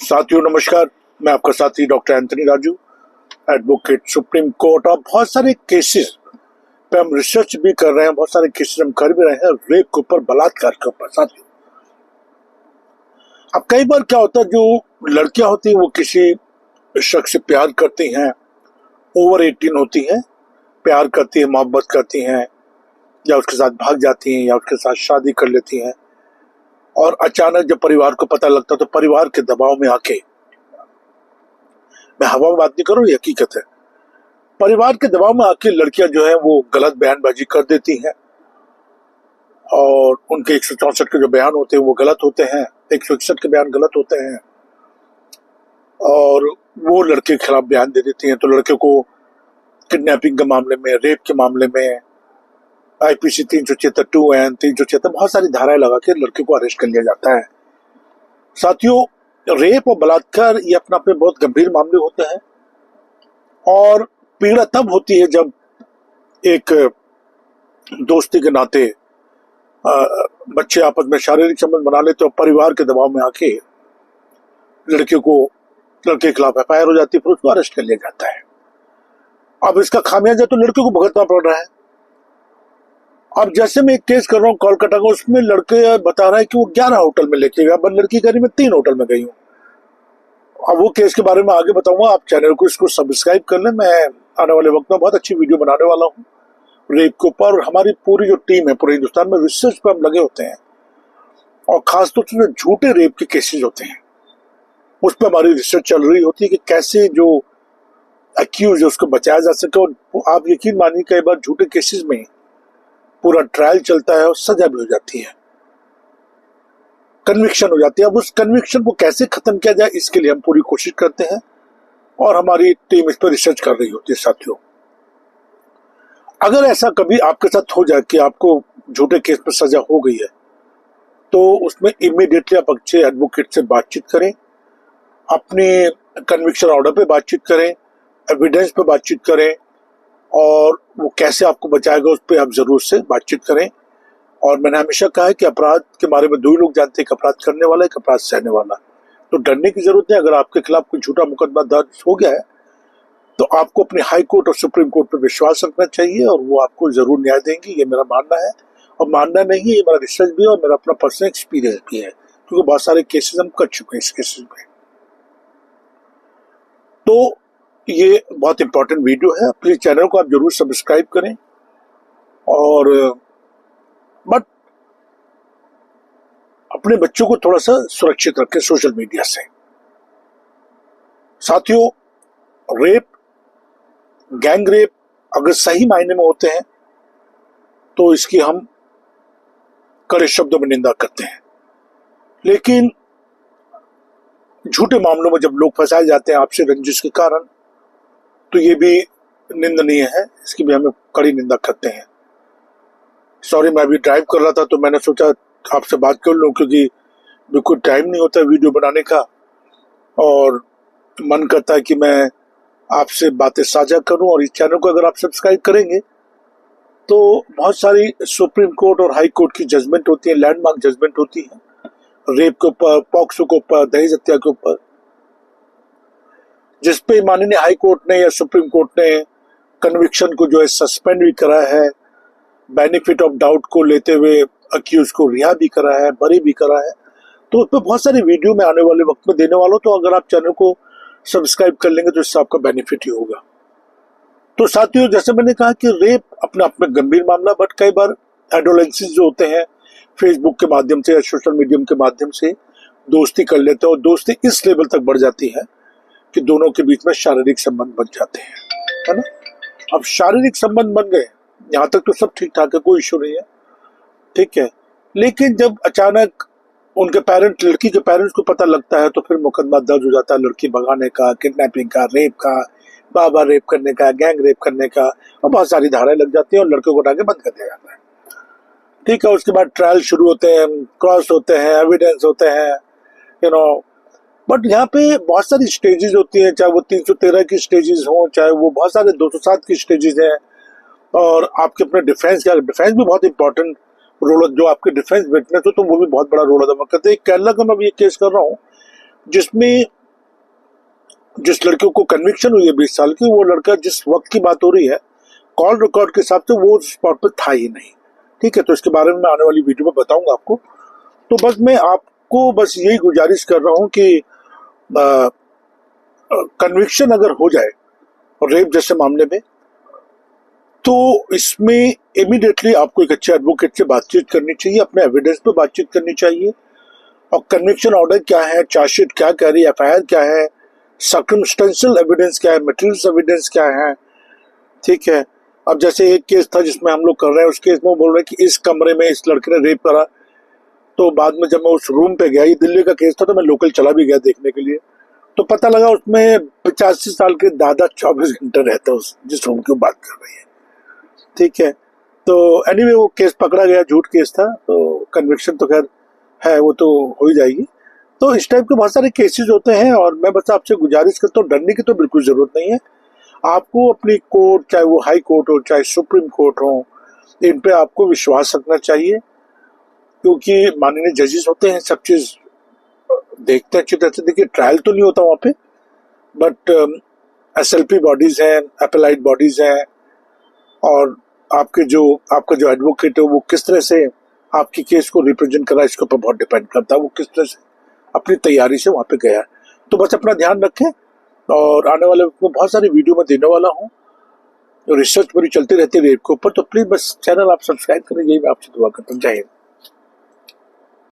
साथियों नमस्कार, मैं आपका साथी doctor Anthony Raju, advocate supreme court. और बहुत सारे केसेस पे हम रिसर्च भी कर रहे हैं, बहुत सारे केसेस हम कर भी रहे हैं रेप के ऊपर, बलात्कार के ऊपर। साथियों अब कई बार क्या होता है, जो लड़कियां होती हैं वो किसी शख्स से प्यार करती हैं, ओवर 18 होती हैं, प्यार करती हैं, मोहब्बत करती हैं, या उसके साथ भाग जाती हैं या उसके साथ शादी कर लेती हैं। और अचानक जब परिवार को पता लगता है तो परिवार के दबाव में आके, मैं हवा में बात नहीं कर रहा हूँ, ये हकीकत है, परिवार के दबाव में आके लड़कियां जो है वो गलत बयानबाजी कर देती हैं और उनके 164 के जो बयान होते हैं वो गलत होते हैं, 161 के बयान गलत होते हैं और वो लड़के के खिलाफ बयान दे देती हैं। तो लड़के को किडनैपिंग के मामले में, रेप के मामले में IPC 376 2N 376 बहुत सारी धाराएं लगा के लड़के को अरेस्ट कर लिया जाता है। साथियों रेप और बलात्कार ये अपने आप में बहुत गंभीर मामले होते हैं और पीड़ा तब होती है जब एक दोस्ती के नाते बच्चे आपस में शारीरिक संबंध बना लेते और परिवार के दबाव में आके लड़के के खिलाफ FIR हो जाती है, फिर उसको अरेस्ट कर लिया जाता है। अब इसका खामियाजा तो लड़के को भुगतना पड़ रहा है। अब जैसे मैं एक केस कर रहा हूँ कोलकाता का, उसमें लड़के बता रहा है कि वो 11 होटल में लेके गया, पर लड़की कह रही मैं 3 होटल में गई हूँ। अब वो केस के बारे में आगे बताऊंगा, आप चैनल को इसको सब्सक्राइब कर लें। मैं आने वाले वक्त में बहुत अच्छी वीडियो बनाने वाला हूँ रेप के ऊपर। और हमारी पूरी जो टीम है पूरे हिंदुस्तान में, रिसर्च पे हम लगे होते हैं और खासतौर से जो झूठे रेप के केसेस होते हैं उस पर हमारी रिसर्च चल रही होती है कि कैसे जो एक्यूज है उसको बचाया जा सके। और आप यकीन मानिए कई बार झूठे केसेस में पूरा ट्रायल चलता है और सजा भी हो जाती है, कन्विक्शन हो जाती है। अब उस कन्विक्शन को कैसे खत्म किया जाए इसके लिए हम पूरी कोशिश करते हैं और हमारी टीम इस पर रिसर्च कर रही होती है। साथियों अगर ऐसा कभी आपके साथ हो जाए कि आपको झूठे केस पर सजा हो गई है तो उसमें इमीडिएटली आप अच्छे एडवोकेट से बातचीत करें, अपने कन्विक्शन ऑर्डर पे बातचीत करें, एविडेंस पे बातचीत करें और वो कैसे आपको बचाएगा उस पर आप जरूर से बातचीत करें। और मैंने हमेशा कहा है कि अपराध के बारे में 2 ही लोग जानते हैं, एक अपराध करने वाला, एक अपराध सहने वाला। तो डरने की जरूरत नहीं। अगर आपके खिलाफ कोई झूठा मुकदमा दर्ज हो गया है तो आपको अपने हाई कोर्ट और सुप्रीम कोर्ट पर विश्वास रखना चाहिए और वो आपको जरूर न्याय देंगी, ये मेरा मानना है। और मानना नहीं है, ये मेरा रिसर्च भी है और मेरा अपना पर्सनल एक्सपीरियंस भी है, क्योंकि बहुत सारे केसेस हम कर चुके हैं इस केसेस में। तो ये बहुत इंपॉर्टेंट वीडियो है, प्लीज चैनल को आप जरूर सब्सक्राइब करें। और बट अपने बच्चों को थोड़ा सा सुरक्षित रखें सोशल मीडिया से। साथियों रेप, गैंग रेप अगर सही मायने में होते हैं तो इसकी हम कड़े शब्दों में निंदा करते हैं, लेकिन झूठे मामलों में जब लोग फंसाए जाते हैं आपसे रंजिश के कारण तो ये भी निंदनीय है, इसकी भी हमें कड़ी निंदा करते हैं। सॉरी, मैं अभी ड्राइव कर रहा था तो मैंने सोचा आपसे बात कर लूं, क्योंकि बिल्कुल टाइम नहीं होता वीडियो बनाने का और मन करता है कि मैं आपसे बातें साझा करूं। और इस चैनल को अगर आप सब्सक्राइब करेंगे तो बहुत सारी सुप्रीम कोर्ट और हाई कोर्ट की जजमेंट होती है, लैंडमार्क जजमेंट होती है रेप के ऊपर, पॉक्सो के ऊपर, दहेज हत्या के ऊपर, जिसपे माननीय हाई कोर्ट ने या सुप्रीम कोर्ट ने कन्विक्शन को जो है सस्पेंड भी करा है, बेनिफिट ऑफ डाउट को लेते हुए अक्यूज को रिहा भी करा है, बरी भी करा है। तो उस पर बहुत सारी वीडियो में आने वाले वक्त में देने वाला हूं, तो अगर आप चैनल को सब्सक्राइब कर लेंगे तो इससे आपका बेनिफिट ही होगा। तो साथियों जैसे मैंने कहा कि रेप अपने आप में गंभीर मामला, बट कई बार एडोलेंसेस जो होते हैं फेसबुक के माध्यम से या सोशल मीडिया के माध्यम से दोस्ती कर लेते हैं और दोस्ती इस लेवल तक बढ़ जाती है कि दोनों के बीच में शारीरिक संबंध बन जाते हैं, है ना। अब शारीरिक संबंध बन गए, यहाँ तक तो सब ठीक ठाक है, कोई इशू नहीं है, ठीक है। लेकिन जब अचानक उनके पेरेंट्स, लड़की के पेरेंट्स को पता लगता है तो फिर मुकदमा दर्ज हो जाता है लड़की भगाने का, किडनैपिंग का, रेप का, बार रेप करने का, गैंग रेप करने का, और बहुत सारी धाराएं लग जाती है और लड़के को उठा के बंद कर दिया जाता है, ठीक है। उसके बाद ट्रायल शुरू होते हैं, क्रॉस होते हैं, एविडेंस होते हैं, यू नो। बट यहाँ पे बहुत सारी स्टेजेस होती हैं, चाहे वो 313 की स्टेजेस हो, चाहे वो बहुत सारे 207 की स्टेजेस हैं। और आपके अपने डिफेंस भी बहुत इंपॉर्टेंट रोल, जो आपके डिफेंस विटनेस हो तो वो भी बहुत बड़ा रोल अदा करते हैं। केरला का मैं अभी केस कर रहा हूँ जिसमें जिस लड़के को कन्विक्शन हुई है 20 साल की, वो लड़का जिस वक्त की बात हो रही है कॉल रिकॉर्ड के हिसाब से वो स्पॉट पर था ही नहीं। ठीक है, तो इसके बारे में मैं आने वाली वीडियो में बताऊंगा आपको। तो बस मैं आपको बस यही गुजारिश कर रहा हूं कि कन्विक्शन अगर हो जाए और रेप जैसे मामले में, तो इसमें इमीडिएटली आपको एक अच्छे एडवोकेट से बातचीत करनी चाहिए, अपने एविडेंस पे बातचीत करनी चाहिए, और कन्विक्शन ऑर्डर क्या है, चार्जशीट क्या कह रही है, एफआईआर क्या है, सर्कमस्टेंशियल एविडेंस क्या है, मटेरियल एविडेंस क्या है। ठीक है, अब जैसे एक केस था जिसमें हम लोग कर रहे हैं, उस केस में वो बोल रहे हैं कि इस कमरे में इस लड़के ने रेप करा। तो बाद में जब मैं उस रूम पे गया, ये दिल्ली का केस था, तो मैं लोकल चला भी गया देखने के लिए, तो पता लगा उसमें 85 साल के दादा 24 घंटे रहते उस जिस रूम की बात कर रही है। ठीक है, तो एनीवे वो केस पकड़ा गया, झूठ केस था, तो कन्विक्शन तो खैर है, वो तो हो ही जाएगी। तो इस टाइप के बहुत सारे केसेस होते हैं, और मैं बस आपसे गुजारिश करता हूँ, डरने की तो बिल्कुल जरूरत नहीं है। आपको अपनी कोर्ट, चाहे वो हाई कोर्ट हो चाहे सुप्रीम कोर्ट हो, इन पे आपको विश्वास रखना चाहिए, क्योंकि माननीय जजेस होते हैं, सब चीज देखते हैं अच्छी तरह से। देखिए, ट्रायल तो नहीं होता वहाँ पे, बट एसएलपी बॉडीज हैं, एपेलाइट बॉडीज हैं, और आपका जो एडवोकेट है वो किस तरह से आपकी केस को रिप्रेजेंट कर रहा है, इसके ऊपर बहुत डिपेंड करता है वो किस तरह से अपनी तैयारी से वहां पे गया है। तो बस अपना ध्यान रखें, और आने वाले में बहुत सारी वीडियो में देने वाला हूँ, रिसर्च पूरी चलती रहती है रेप के ऊपर, तो प्लीज बस चैनल आप सब्सक्राइब करें, यही मैं आपसे दुआ करता हूँ। जय हिंद।